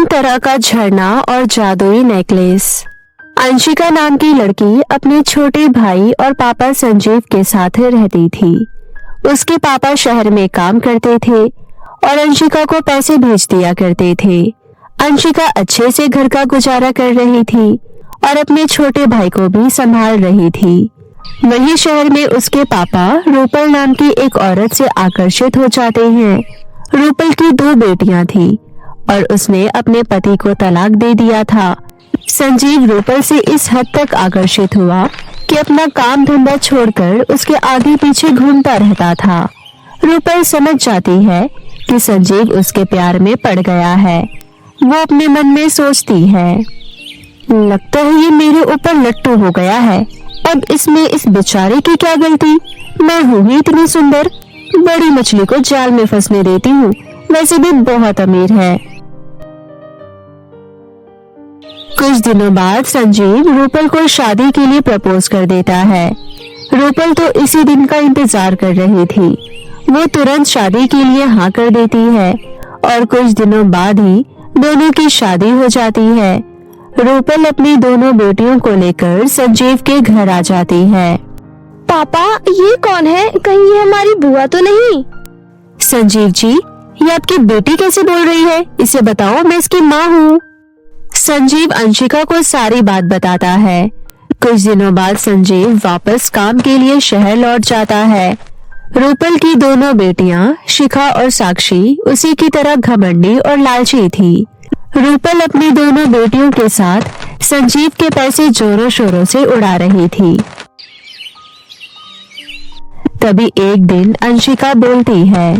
3 तरह का झरना और जादुई नेकलेस। अंशिका नाम की लड़की अपने छोटे भाई और पापा संजीव के साथ रहती थी। उसके पापा शहर में काम करते थे और अंशिका को पैसे भेज दिया करते थे। अंशिका अच्छे से घर का गुजारा कर रही थी और अपने छोटे भाई को भी संभाल रही थी। वहीं शहर में उसके पापा रूपल नाम की एक औरत से आकर्षित हो जाते हैं। रूपल की 2 बेटियां थी और उसने अपने पति को तलाक दे दिया था। संजीव रूपल से इस हद तक आकर्षित हुआ कि अपना काम धंधा छोड़कर उसके आगे पीछे घूमता रहता था। रूपल समझ जाती है कि संजीव उसके प्यार में पड़ गया है। वो अपने मन में सोचती है, लगता है ये मेरे ऊपर लट्टू हो गया है। अब इसमें इस बेचारे की क्या गलती? मैं हूँ ही इतनी सुंदर, बड़ी मछली को जाल में फंसने देती हूँ, वैसे भी बहुत अमीर है। कुछ दिनों बाद संजीव रूपल को शादी के लिए प्रपोज कर देता है। रूपल तो इसी दिन का इंतजार कर रही थी। वो तुरंत शादी के लिए हाँ कर देती है और कुछ दिनों बाद ही दोनों की शादी हो जाती है। रूपल अपनी दोनों बेटियों को लेकर संजीव के घर आ जाती है। पापा, ये कौन है? कहीं ये हमारी बुआ तो नहीं? संजीव जी, ये आपकी बेटी कैसे बोल रही है? इसे बताओ, मैं इसकी माँ हूँ। संजीव अंशिका को सारी बात बताता है। कुछ दिनों बाद संजीव वापस काम के लिए शहर लौट जाता है। रूपल की दोनों बेटियां शिखा और साक्षी उसी की तरह घमंडी और लालची थी। रूपल अपनी दोनों बेटियों के साथ संजीव के पैसे जोरों शोरों से उड़ा रही थी। तभी एक दिन अंशिका बोलती है,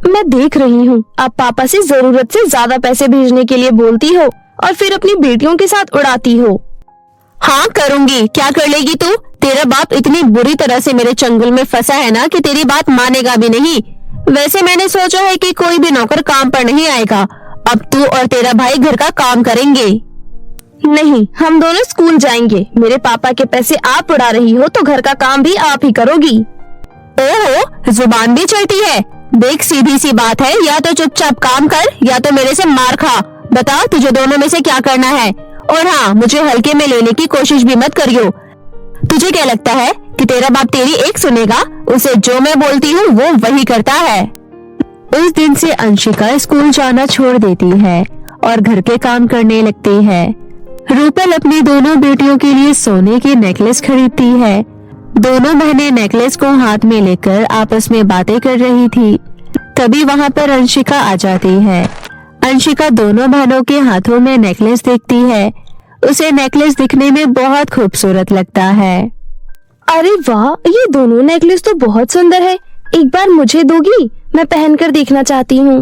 मैं देख रही हूँ आप पापा से जरूरत से ज्यादा पैसे भेजने के लिए बोलती हो और फिर अपनी बेटियों के साथ उड़ाती हो। हाँ करूँगी, क्या कर लेगी तू? तेरा बाप इतनी बुरी तरह से मेरे चंगुल में फंसा है ना कि तेरी बात मानेगा भी नहीं। वैसे मैंने सोचा है कि कोई भी नौकर काम पर नहीं आएगा। अब तू और तेरा भाई घर का काम करेंगे। नहीं, हम दोनों स्कूल जाएंगे। मेरे पापा के पैसे आप उड़ा रही हो तो घर का काम भी आप ही करोगी। ओहो, जुबान भी चलती है। देख, सीधी सी बात है, या तो चुपचाप काम कर या तो मेरे से मार खा। बता, तुझे दोनों में से क्या करना है? और हाँ, मुझे हल्के में लेने की कोशिश भी मत करियो। तुझे क्या लगता है कि तेरा बाप तेरी एक सुनेगा? उसे जो मैं बोलती हूँ वो वही करता है। उस दिन से अंशिका स्कूल जाना छोड़ देती है और घर के काम करने लगती है। रूपल अपनी दोनों बेटियों के लिए सोने की नेकलेस खरीदती है। दोनों बहनें नेकलेस को हाथ में लेकर आपस में बातें कर रही थी। तभी वहाँ पर अंशिका आ जाती है। अंशिका दोनों बहनों के हाथों में नेकलेस देखती है। उसे नेकलेस दिखने में बहुत खूबसूरत लगता है। अरे वाह, ये दोनों नेकलेस तो बहुत सुंदर है। एक बार मुझे दोगी? मैं पहनकर देखना चाहती हूँ।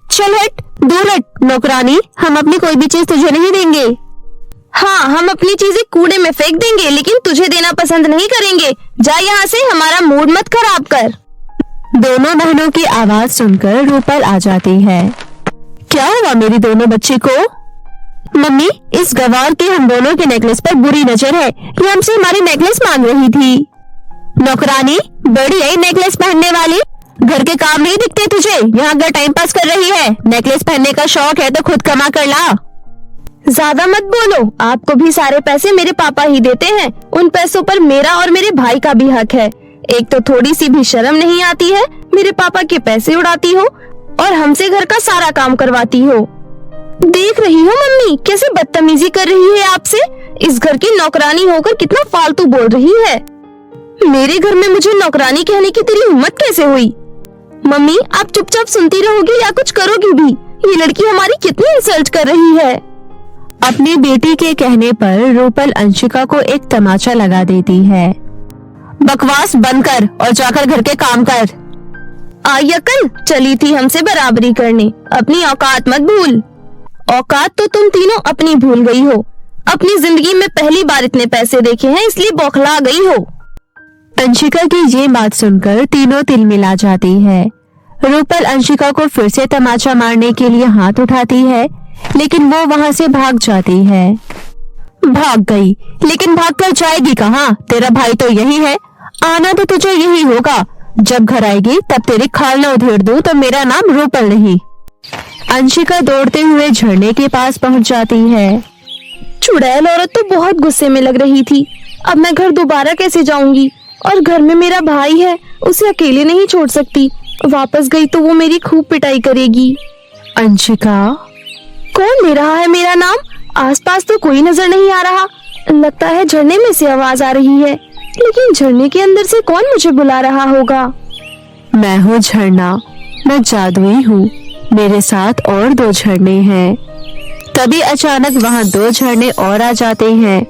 चल हट, दूर हट नौकरानी, हम अपनी कोई भी चीज तुझे नहीं देंगे। हाँ, हम अपनी चीजें कूड़े में फेंक देंगे, लेकिन तुझे देना पसंद नहीं करेंगे। जा यहाँ से, हमारा मूड मत खराब कर। दोनों बहनों की आवाज सुनकर रूपल आ जाती है। क्या हुआ मेरी दोनों बच्ची को? मम्मी, इस गवार के हम दोनों के नेकलेस पर बुरी नजर है। ये हमसे हमारी नेकलेस मांग रही थी। नौकरानी, बड़ी है नेकलेस पहनने वाली। घर के काम नहीं दिखते तुझे? यहाँ घर टाइम पास कर रही है। नेकलेस पहनने का शौक है तो खुद कमा कर ला। ज्यादा मत बोलो, आपको भी सारे पैसे मेरे पापा ही देते हैं। उन पैसों पर मेरा और मेरे भाई का भी हक है। एक तो थोड़ी सी भी शर्म नहीं आती है, मेरे पापा के पैसे उड़ाती हो और हमसे घर का सारा काम करवाती हो। देख रही हो मम्मी, कैसे बदतमीजी कर रही है आपसे। इस घर की नौकरानी होकर कितना फालतू बोल रही है। मेरे घर में मुझे नौकरानी कहने की तेरी हिम्मत कैसे हुई? मम्मी, आप चुपचाप सुनती रहोगी या कुछ करोगी भी? ये लड़की हमारी कितनी इंसल्ट कर रही है। अपनी बेटी के कहने पर रूपल अंशिका को एक तमाचा लगा देती है। बकवास बंद कर और जाकर घर के काम कर। आयकल, चली थी हमसे बराबरी करने, अपनी औकात मत भूल। औकात तो तुम तीनों अपनी भूल गई हो। अपनी जिंदगी में पहली बार इतने पैसे देखे हैं, इसलिए बौखला गई हो। अंशिका की ये बात सुनकर तीनों तिलमिला जाती है। रूपल अंशिका को फिर से तमाचा मारने के लिए हाथ उठाती है, लेकिन वो वहाँ से भाग जाती है। भाग गई, लेकिन भाग कर जाएगी कहाँ? तेरा भाई तो यही है। आना तो तुझे यही होगा। जब घर आएगी तब तेरी खाल न उधेड़ दूं तो मेरा नाम रूपल नहीं। अंशिका दौड़ते हुए झरने के पास पहुंच जाती है। चुड़ैल औरत तो बहुत गुस्से में लग रही थी। अब मैं घर दोबारा कैसे जाऊंगी? और घर में मेरा भाई है, उसे अकेले नहीं छोड़ सकती। वापस गई तो वो मेरी खूब पिटाई करेगी। अंशिका, कौन ले रहा है मेरा नाम? आसपास तो कोई नजर नहीं आ रहा। लगता है झरने में से आवाज आ रही है, लेकिन झरने के अंदर से कौन मुझे बुला रहा होगा? मैं हूँ झरना, मैं जादुई हूँ। मेरे साथ और 2 झरने हैं। तभी अचानक वहाँ 2 झरने और आ जाते हैं।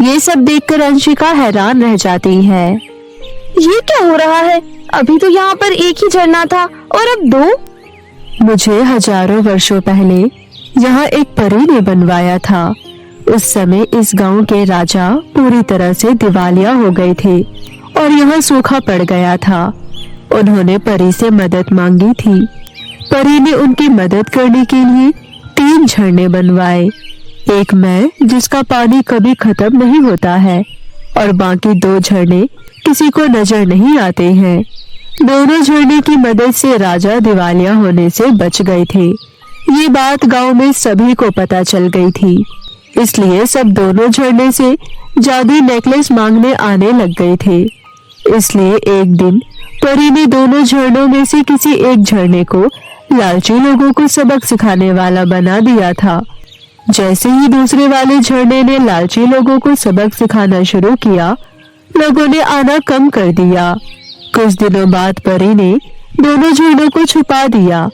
ये सब देखकर अंशिका हैरान रह जाती है। ये क्या हो रहा है? अभी तो यहाँ पर एक ही झरना था और अब 2। मुझे हजारों वर्षों पहले यहाँ एक परी ने बनवाया था। उस समय इस गांव के राजा पूरी तरह से दिवालिया हो गए थे और यहाँ सूखा पड़ गया था। उन्होंने परी से मदद मांगी थी। परी ने उनकी मदद करने के लिए 3 झरने बनवाए। एक मैं, जिसका पानी कभी खत्म नहीं होता है, और बाकी 2 झरने किसी को नजर नहीं आते हैं। दोनों झरने की मदद से राजा दिवालिया होने से बच गए थे। ये बात गांव में सभी को पता चल गई थी, इसलिए सब दोनों झरने से जादुई नेकलेस मांगने आने लग गए थे। इसलिए एक दिन परी ने दोनों झरनों में से किसी एक झरने को लालची लोगों को सबक सिखाने वाला बना दिया था। जैसे ही दूसरे वाले झरने ने लालची लोगों को सबक सिखाना शुरू किया, लोगों ने आना कम कर दिया। कुछ दिनों बाद परी ने दोनों झरनों को छुपा दिया।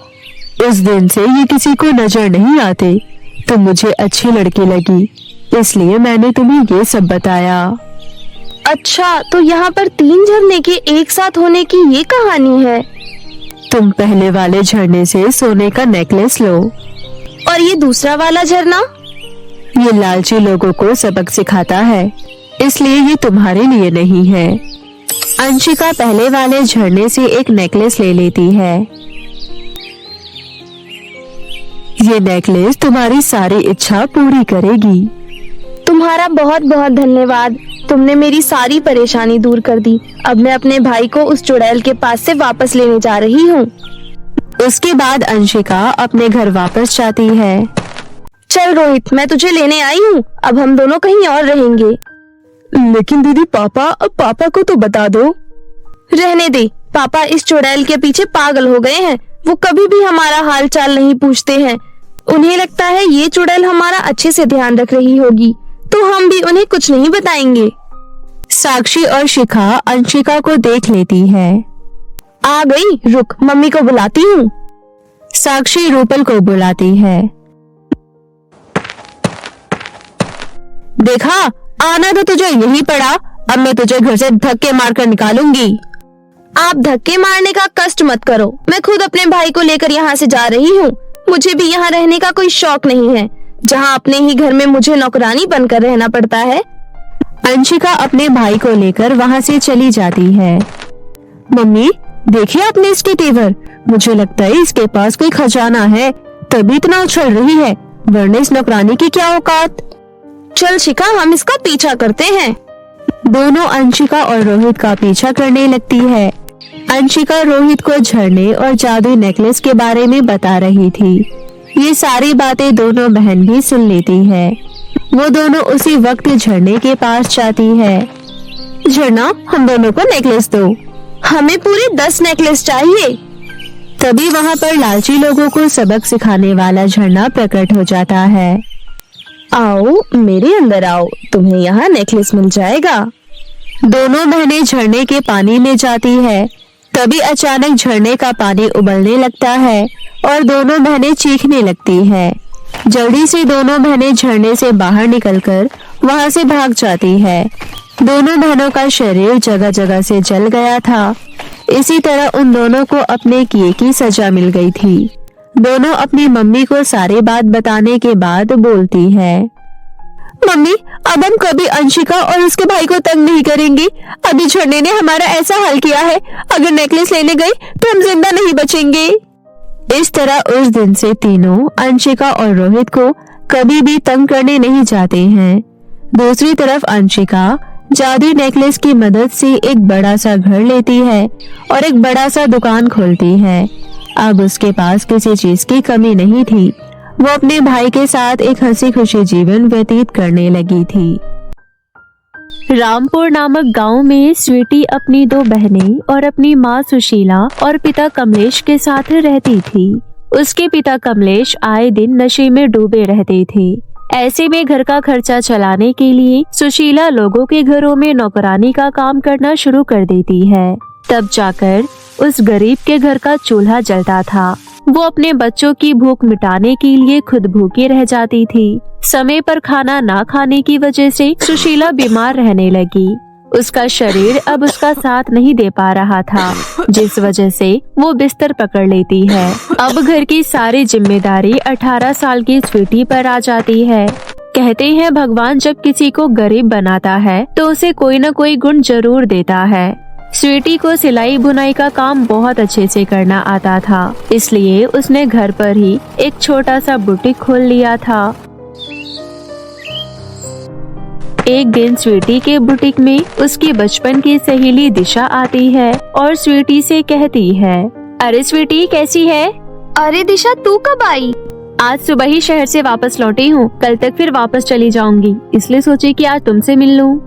उस दिन से ये किसी को नजर नहीं आते। तुम मुझे अच्छी लड़की लगी, इसलिए मैंने तुम्हें ये सब बताया। अच्छा, तो यहाँ पर 3 झरने के एक साथ होने की ये कहानी है। तुम पहले वाले झरने से सोने का नेकलेस लो। और ये दूसरा वाला झरना? ये लालची लोगों को सबक सिखाता है, इसलिए ये तुम्हारे लिए नहीं है। अंशिका पहले वाले झरने से एक नेकलेस ले लेती है। ये नेकलेस तुम्हारी सारी इच्छा पूरी करेगी। तुम्हारा बहुत बहुत धन्यवाद। तुमने मेरी सारी परेशानी दूर कर दी। अब मैं अपने भाई को उस चुड़ैल के पास से वापस लेने जा रही हूँ। उसके बाद अंशिका अपने घर वापस जाती है। चल रोहित, मैं तुझे लेने आई हूँ। अब हम दोनों कहीं और रहेंगे। लेकिन दीदी, पापा को तो बता दो। रहने दे, पापा इस चुड़ैल के पीछे पागल हो गए हैं। वो कभी भी हमारा हाल चाल नहीं पूछते हैं। उन्हें लगता है ये चुड़ैल हमारा अच्छे से ध्यान रख रही होगी, तो हम भी उन्हें कुछ नहीं बताएंगे। साक्षी और शिखा अंशिका को देख लेती है। आ गई, रुक, मम्मी को बुलाती हूँ। साक्षी रूपल को बुलाती है। देखा, आना तो तुझे यही पड़ा। अब मैं तुझे घर से धक्के मारकर निकालूंगी। आप धक्के मारने का कष्ट मत करो। मैं खुद अपने भाई को लेकर यहाँ से जा रही हूँ। मुझे भी यहाँ रहने का कोई शौक नहीं है, जहाँ अपने ही घर में मुझे नौकरानी बनकर रहना पड़ता है। अंशिका अपने भाई को लेकर वहाँ से चली जाती है। मम्मी, देखिए आपने इसके तेवर। मुझे लगता है इसके पास कोई खजाना है, तभी इतना उछल रही है, वरना इस नौकरानी की क्या औकात। चल शिखा, हम इसका पीछा करते हैं। दोनों अंशिका और रोहित का पीछा करने लगती है। अंशिका रोहित को झरने और जादुई नेकलेस के बारे में बता रही थी। ये सारी बातें दोनों बहन भी सुन लेती है। वो दोनों उसी वक्त झरने के पास जाती है। झरना, हम दोनों को नेकलेस दो। हमें पूरे 10 नेकलेस चाहिए। तभी वहाँ पर लालची लोगों को सबक सिखाने वाला झरना प्रकट हो जाता है। आओ मेरे अंदर आओ, तुम्हें यहाँ नेकलेस मिल जाएगा। दोनों बहनें झरने के पानी में जाती है। तभी अचानक झरने का पानी उबलने लगता है और दोनों बहनें चीखने लगती है। जल्दी से दोनों बहनें झरने से बाहर निकलकर वहां से भाग जाती है। दोनों बहनों का शरीर जगह जगह से जल गया था। इसी तरह उन दोनों को अपने किए की सजा मिल गई थी। दोनों अपनी मम्मी को सारी बात बताने के बाद बोलती है, मम्मी, अब हम कभी अंशिका और उसके भाई को तंग नहीं करेंगे। अभी झरने ने हमारा ऐसा हाल किया है, अगर नेकलेस लेने गए तो हम जिंदा नहीं बचेंगे। इस तरह उस दिन से तीनों अंशिका और रोहित को कभी भी तंग करने नहीं जाते हैं। दूसरी तरफ अंशिका जादुई नेकलेस की मदद से एक बड़ा सा घर लेती है और एक बड़ा सा दुकान खोलती है। अब उसके पास किसी चीज की कमी नहीं थी। वो अपने भाई के साथ एक हंसी खुशी जीवन व्यतीत करने लगी थी। रामपुर नामक गांव में स्वीटी अपनी 2 बहनें और अपनी माँ सुशीला और पिता कमलेश के साथ रहती थी। उसके पिता कमलेश आए दिन नशे में डूबे रहते थे। ऐसे में घर का खर्चा चलाने के लिए सुशीला लोगों के घरों में नौकरानी का काम करना शुरू कर देती है। तब जाकर उस गरीब के घर का चूल्हा जलता था। वो अपने बच्चों की भूख मिटाने के लिए खुद भूखी रह जाती थी। समय पर खाना ना खाने की वजह से सुशीला बीमार रहने लगी। उसका शरीर अब उसका साथ नहीं दे पा रहा था, जिस वजह से वो बिस्तर पकड़ लेती है। अब घर की सारी जिम्मेदारी 18 साल की स्वीटी पर आ जाती है। कहते हैं भगवान जब किसी को गरीब बनाता है तो उसे कोई न कोई गुण जरूर देता है। स्वीटी को सिलाई बुनाई का काम बहुत अच्छे से करना आता था, इसलिए उसने घर पर ही एक छोटा सा बुटीक खोल लिया था। एक दिन स्वीटी के बुटीक में उसकी बचपन की सहेली दिशा आती है और स्वीटी से कहती है, अरे स्वीटी कैसी है? अरे दिशा, तू कब आई? आज सुबह ही शहर से वापस लौटी हूँ, कल तक फिर वापस चली जाऊंगी, इसलिए सोची कि आज तुमसे मिल लूं।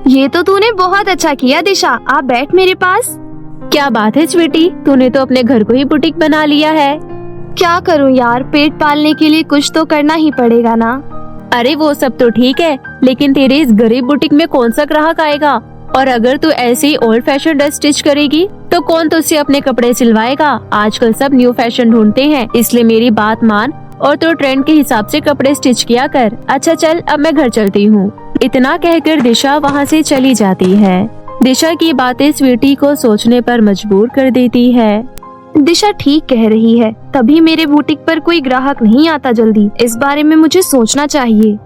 ये तो तूने बहुत अच्छा किया दिशा, आप बैठ मेरे पास। क्या बात है स्वीटी, तूने तो अपने घर को ही बुटीक बना लिया है। क्या करूं यार, पेट पालने के लिए कुछ तो करना ही पड़ेगा ना। अरे वो सब तो ठीक है, लेकिन तेरे इस गरीब बुटीक में कौन सा ग्राहक आएगा? और अगर तू ऐसे ही ओल्ड फैशन ड्रेस स्टिच करेगी तो कौन तुझसे अपने कपड़े सिलवाएगा? आजकल सब न्यू फैशन ढूंढते हैं, इसलिए मेरी बात मान और तो ट्रेंड के हिसाब से कपड़े स्टिच किया कर। अच्छा चल, अब मैं घर चलती हूँ। इतना कहकर दिशा वहाँ से चली जाती है। दिशा की बातें स्वीटी को सोचने पर मजबूर कर देती है। दिशा ठीक कह रही है, तभी मेरे बुटीक पर कोई ग्राहक नहीं आता जल्दी। इस बारे में मुझे सोचना चाहिए।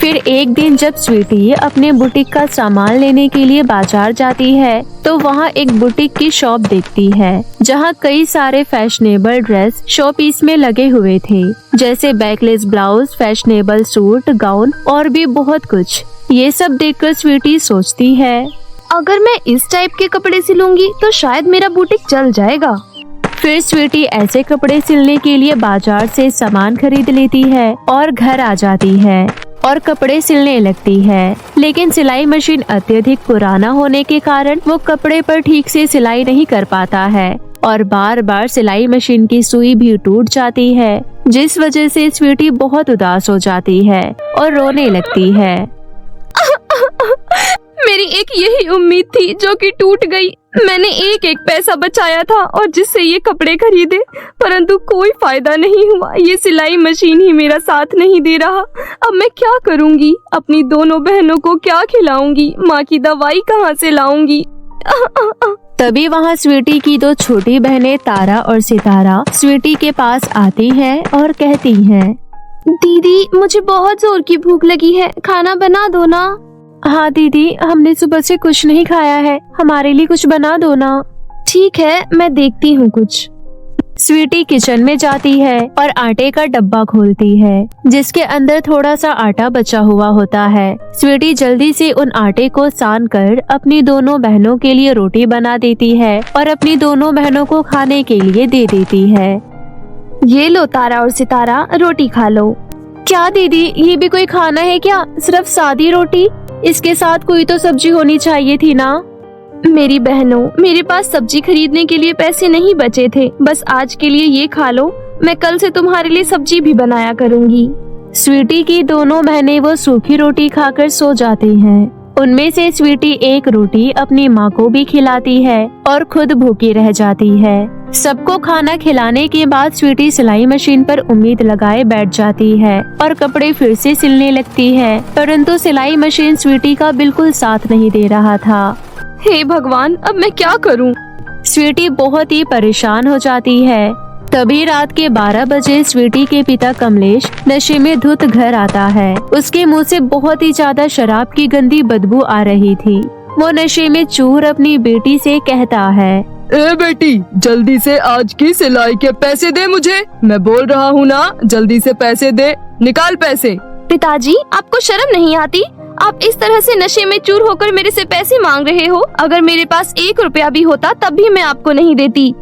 फिर एक दिन जब स्वीटी अपने बुटीक का सामान लेने के लिए बाजार जाती है तो वहाँ एक बुटीक की शॉप देखती है, जहाँ कई सारे फैशनेबल ड्रेस शो पीस में लगे हुए थे, जैसे backless blouse, fashionable suit, gown और भी बहुत कुछ। ये सब देखकर स्वीटी सोचती है, अगर मैं इस टाइप के कपड़े सिलूंगी तो शायद मेरा बुटीक चल जाएगा। फिर स्वीटी ऐसे कपड़े सिलने के लिए बाजार से सामान खरीद लेती है और घर आ जाती है और कपड़े सिलने लगती है। लेकिन सिलाई मशीन अत्यधिक पुराना होने के कारण वो कपड़े पर ठीक से सिलाई नहीं कर पाता है और बार बार सिलाई मशीन की सुई भी टूट जाती है, जिस वजह से स्वीटी बहुत उदास हो जाती है और रोने लगती है। मेरी एक यही उम्मीद थी जो कि टूट गई। मैंने एक एक पैसा बचाया था और जिससे ये कपड़े खरीदे, परंतु कोई फायदा नहीं हुआ। ये सिलाई मशीन ही मेरा साथ नहीं दे रहा। अब मैं क्या करूंगी? अपनी दोनों बहनों को क्या खिलाऊंगी? माँ की दवाई कहाँ से लाऊंगी? तभी वहाँ स्वीटी की 2 छोटी बहनें तारा और सितारा स्वीटी के पास आती हैं और कहती हैं, दीदी मुझे बहुत जोर की भूख लगी है, खाना बना दो ना। हाँ दीदी, हमने सुबह से कुछ नहीं खाया है, हमारे लिए कुछ बना दो ना। ठीक है, मैं देखती हूँ कुछ। स्वीटी किचन में जाती है और आटे का डब्बा खोलती है, जिसके अंदर थोड़ा सा आटा बचा हुआ होता है। स्वीटी जल्दी से उन आटे को सान कर अपनी दोनों बहनों के लिए रोटी बना देती है और अपनी दोनों बहनों को खाने के लिए दे देती है। ये लो तारा और सितारा, रोटी खा लो। क्या दीदी, ये भी कोई खाना है क्या? सिर्फ सादी रोटी? इसके साथ कोई तो सब्जी होनी चाहिए थी ना। मेरी बहनों, मेरे पास सब्जी खरीदने के लिए पैसे नहीं बचे थे, बस आज के लिए ये खा लो। मैं कल से तुम्हारे लिए सब्जी भी बनाया करूँगी। स्वीटी की दोनों बहनें वो सूखी रोटी खाकर सो जाती हैं। उनमें से स्वीटी एक रोटी अपनी माँ को भी खिलाती है और खुद भूखी रह जाती है। सबको खाना खिलाने के बाद स्वीटी सिलाई मशीन पर उम्मीद लगाए बैठ जाती है और कपड़े फिर से सिलने लगती है, परंतु सिलाई मशीन स्वीटी का बिल्कुल साथ नहीं दे रहा था। हे भगवान, अब मैं क्या करूं? स्वीटी बहुत ही परेशान हो जाती है। तभी रात के 12 बजे स्वीटी के पिता कमलेश नशे में धुत घर आता है। उसके मुंह से बहुत ही ज्यादा शराब की गंदी बदबू आ रही थी। वो नशे में चूर अपनी बेटी से कहता है, ए बेटी, जल्दी से आज की सिलाई के पैसे दे मुझे। मैं बोल रहा हूँ ना, जल्दी से पैसे दे, निकाल पैसे। पिताजी, आपको शर्म नहीं आती? आप इस तरह से नशे में चूर होकर मेरे से पैसे मांग रहे हो। अगर मेरे पास 1 रुपया भी होता तब भी मैं आपको नहीं देती।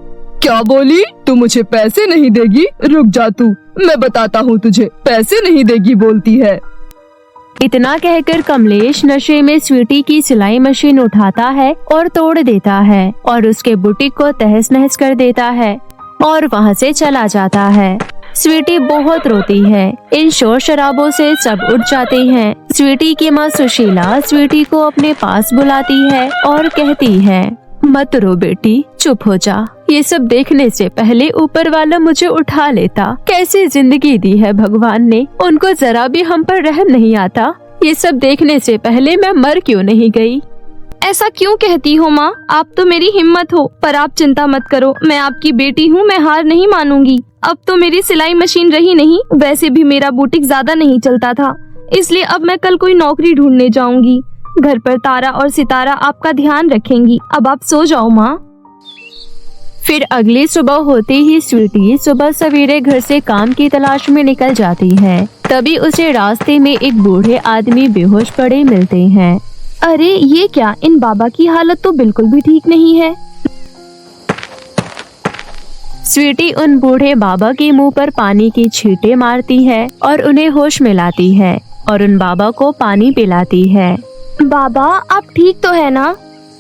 क्या बोली? तू मुझे पैसे नहीं देगी? रुक जा तू, मैं बताता हूँ तुझे। पैसे नहीं देगी बोलती है। इतना कहकर कमलेश नशे में स्वीटी की सिलाई मशीन उठाता है और तोड़ देता है और उसके बुटीक को तहस नहस कर देता है और वहाँ से चला जाता है। स्वीटी बहुत रोती है। इन शोर शराबों से सब उठ जाते हैं। स्वीटी की माँ सुशीला स्वीटी को अपने पास बुलाती है और कहती है, मत रो बेटी, चुप हो जा। ये सब देखने से पहले ऊपर वाला मुझे उठा लेता। कैसी जिंदगी दी है भगवान ने, उनको जरा भी हम पर रहम नहीं आता। ये सब देखने से पहले मैं मर क्यों नहीं गई। ऐसा क्यों कहती हो माँ? आप तो मेरी हिम्मत हो। पर आप चिंता मत करो, मैं आपकी बेटी हूँ, मैं हार नहीं मानूंगी। अब तो मेरी सिलाई मशीन रही नहीं, वैसे भी मेरा बुटीक ज्यादा नहीं चलता था, इसलिए अब मैं कल कोई नौकरी ढूंढने जाऊंगी। घर पर तारा और सितारा आपका ध्यान रखेंगी। अब आप सो जाओ माँ। फिर अगली सुबह होते ही स्वीटी सुबह सवेरे घर से काम की तलाश में निकल जाती है। तभी उसे रास्ते में एक बूढ़े आदमी बेहोश पड़े मिलते हैं। अरे ये क्या, इन बाबा की हालत तो बिल्कुल भी ठीक नहीं है। स्वीटी उन बूढ़े बाबा के मुंह पर पानी की छींटे मारती है और उन्हें होश में लाती है और उन बाबा को पानी पिलाती है। बाबा आप ठीक तो है ना?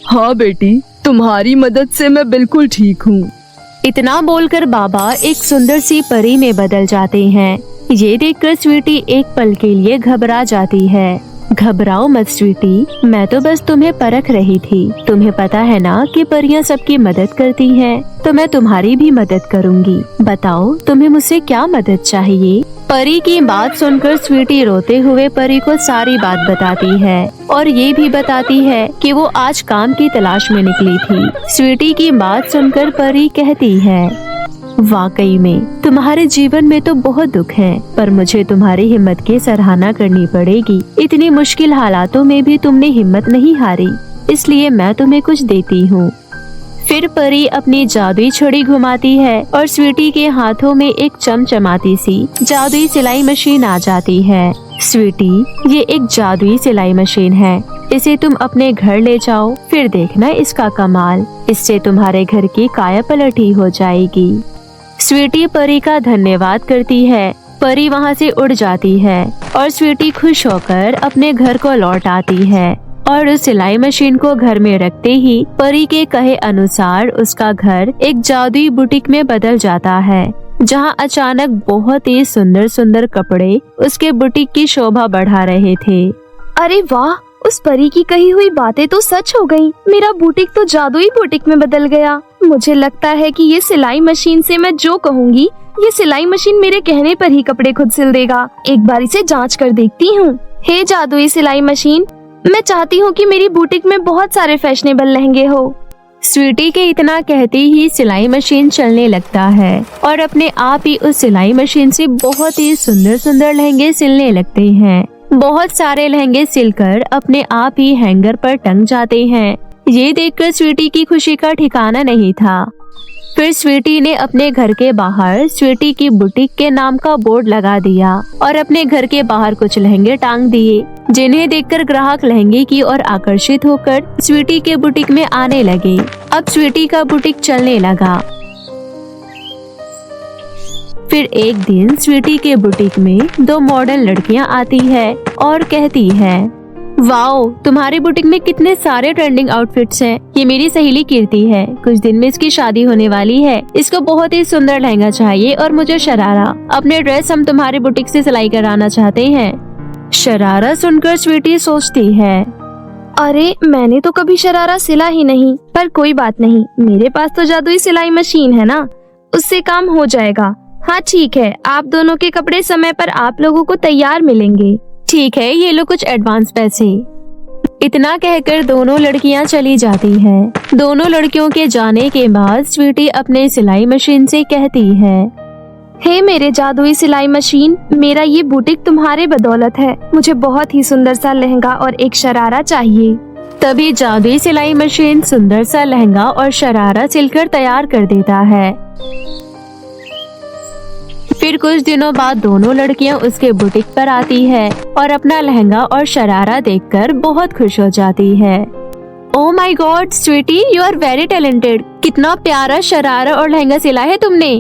हाँ बेटी, तुम्हारी मदद से मैं बिल्कुल ठीक हूँ। इतना बोलकर बाबा एक सुंदर सी परी में बदल जाते हैं। ये देखकर स्वीटी एक पल के लिए घबरा जाती है। घबराओ मत स्वीटी, मैं तो बस तुम्हें परख रही थी। तुम्हें पता है ना कि परियां सबकी मदद करती हैं, तो मैं तुम्हारी भी मदद करूंगी। बताओ तुम्हें मुझसे क्या मदद चाहिए? परी की बात सुनकर स्वीटी रोते हुए परी को सारी बात बताती है और ये भी बताती है कि वो आज काम की तलाश में निकली थी। स्वीटी की बात सुनकर परी कहती है, वाकई में तुम्हारे जीवन में तो बहुत दुख है, पर मुझे तुम्हारी हिम्मत की सराहना करनी पड़ेगी। इतनी मुश्किल हालातों में भी तुमने हिम्मत नहीं हारी, इसलिए मैं तुम्हें कुछ देती हूँ। फिर परी अपनी जादुई छड़ी घुमाती है और स्वीटी के हाथों में एक चमचमाती सी जादुई सिलाई मशीन आ जाती है। स्वीटी, ये एक जादुई सिलाई मशीन है, इसे तुम अपने घर ले जाओ, फिर देखना इसका कमाल। इससे तुम्हारे घर की काया पलट ही हो जाएगी। स्वीटी परी का धन्यवाद करती है। परी वहाँ से उड़ जाती है और स्वीटी खुश होकर अपने घर को लौट आती है और उस सिलाई मशीन को घर में रखते ही परी के कहे अनुसार उसका घर एक जादुई बुटीक में बदल जाता है, जहाँ अचानक बहुत ही सुंदर सुंदर कपड़े उसके बुटीक की शोभा बढ़ा रहे थे। अरे वाह, उस परी की कही हुई बातें तो सच हो गईं। मेरा बुटीक तो जादुई बुटीक में बदल गया। मुझे लगता है कि ये सिलाई मशीन से मैं जो कहूँगी, ये सिलाई मशीन मेरे कहने पर ही कपड़े खुद सिल देगा। एक बार इसे जांच कर देखती हूँ। हे जादुई सिलाई मशीन, मैं चाहती हूँ कि मेरी बुटीक में बहुत सारे फैशनेबल लहंगे हो। स्वीटी के इतना कहते ही सिलाई मशीन चलने लगता है और अपने आप ही उस सिलाई मशीन से बहुत ही सुंदर सुंदर लहंगे सिलने लगते हैं। बहुत सारे लहंगे सिलकर अपने आप ही हैंगर पर टंग जाते हैं। ये देखकर स्वीटी की खुशी का ठिकाना नहीं था। फिर स्वीटी ने अपने घर के बाहर स्वीटी की बुटीक के नाम का बोर्ड लगा दिया और अपने घर के बाहर कुछ लहंगे टांग दिए, जिन्हें देखकर ग्राहक लहंगे की ओर आकर्षित होकर स्वीटी के बुटीक में आने लगे। अब स्वीटी का बुटीक चलने लगा। फिर एक दिन स्वीटी के बुटीक में 2 मॉडर्न लड़कियां आती है और कहती है, वाओ, तुम्हारे बुटीक में कितने सारे ट्रेंडिंग आउटफिट्स हैं। ये मेरी सहेली कीर्ति है, कुछ दिन में इसकी शादी होने वाली है। इसको बहुत ही सुंदर लहंगा चाहिए और मुझे शरारा। अपने ड्रेस हम तुम्हारे बुटीक से सिलाई कराना चाहते हैं। शरारा सुनकर स्वीटी सोचती है, अरे मैंने तो कभी शरारा सिला ही नहीं, पर कोई बात नहीं, मेरे पास तो जादुई सिलाई मशीन है ना, उससे काम हो जाएगा। हाँ ठीक है, आप दोनों के कपड़े समय पर आप लोगों को तैयार मिलेंगे। ठीक है, ये लो कुछ एडवांस पैसे। इतना कहकर दोनों लड़कियां चली जाती हैं। दोनों लड़कियों के जाने के बाद स्वीटी अपने सिलाई मशीन से कहती है, हे मेरे जादुई सिलाई मशीन, मेरा ये बुटीक तुम्हारे बदौलत है। मुझे बहुत ही सुंदर सा लहंगा और एक शरारा चाहिए। तभी जादुई सिलाई मशीन सुंदर सा लहंगा और शरारा सिलकर तैयार कर देता है। फिर कुछ दिनों बाद दोनों लड़कियां उसके बुटीक पर आती है और अपना लहंगा और शरारा देखकर बहुत खुश हो जाती है। Oh my god sweetie, you are very talented. कितना प्यारा शरारा और लहंगा सिला है तुमने।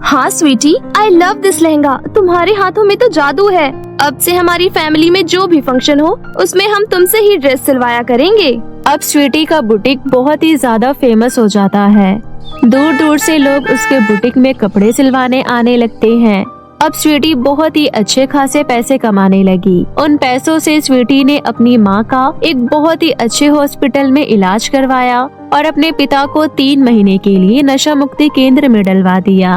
हाँ sweetie, I love this lehenga. तुम्हारे हाथों में तो जादू है। अब से हमारी फैमिली में जो भी फंक्शन हो उसमें हम तुमसे ही ड्रेस सिलवाया करेंगे। अब स्वीटी का बुटीक बहुत ही ज्यादा फेमस हो जाता है। दूर दूर से लोग उसके बुटीक में कपड़े सिलवाने आने लगते हैं। अब स्वीटी बहुत ही अच्छे खासे पैसे कमाने लगी। उन पैसों से स्वीटी ने अपनी माँ का एक बहुत ही अच्छे हॉस्पिटल में इलाज करवाया और अपने पिता को 3 महीने के लिए नशा मुक्ति केंद्र में डलवा दिया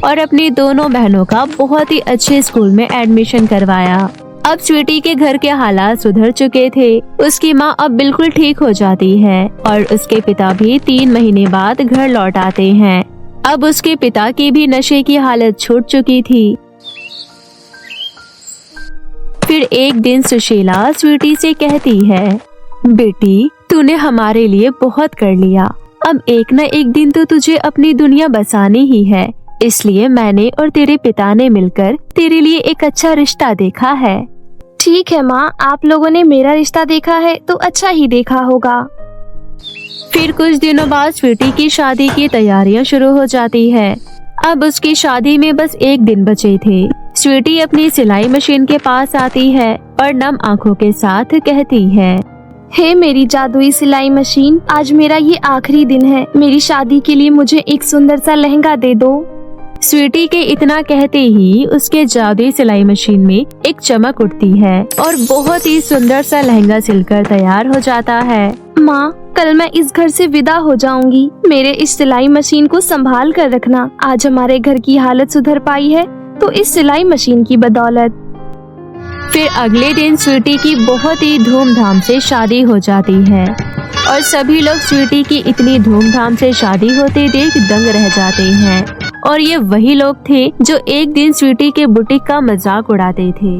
और अपनी दोनों बहनों का बहुत ही अच्छे स्कूल में एडमिशन करवाया। अब स्वीटी के घर के हालात सुधर चुके थे। उसकी माँ अब बिल्कुल ठीक हो जाती है और उसके पिता भी 3 महीने बाद घर लौट आते हैं। अब उसके पिता की भी नशे की हालत छूट चुकी थी। फिर एक दिन सुशीला स्वीटी से कहती है, बेटी तूने हमारे लिए बहुत कर लिया। अब एक न एक दिन तो तुझे अपनी दुनिया बसानी ही है। इसलिए मैंने और तेरे पिता ने मिलकर तेरे लिए एक अच्छा रिश्ता देखा है। ठीक है माँ, आप लोगों ने मेरा रिश्ता देखा है तो अच्छा ही देखा होगा। फिर कुछ दिनों बाद स्वीटी की शादी की तैयारियां शुरू हो जाती है। अब उसकी शादी में बस 1 दिन बचे थे। स्वीटी अपनी सिलाई मशीन के पास आती है और नम आंखों के साथ कहती है, हे मेरी जादुई सिलाई मशीन, आज मेरा ये आखिरी दिन है। मेरी शादी के लिए मुझे एक सुंदर सा लहंगा दे दो। स्वीटी के इतना कहते ही उसके जादुई सिलाई मशीन में एक चमक उठती है और बहुत ही सुंदर सा लहंगा सिलकर तैयार हो जाता है। माँ, कल मैं इस घर से विदा हो जाऊंगी। मेरे इस सिलाई मशीन को संभाल कर रखना। आज हमारे घर की हालत सुधर पाई है तो इस सिलाई मशीन की बदौलत। फिर अगले दिन स्वीटी की बहुत ही धूमधाम से शादी हो जाती है और सभी लोग स्वीटी की इतनी धूमधाम से शादी होते देख दंग रह जाते हैं। और ये वही लोग थे जो एक दिन स्वीटी के बुटीक का मजाक उड़ाते थे।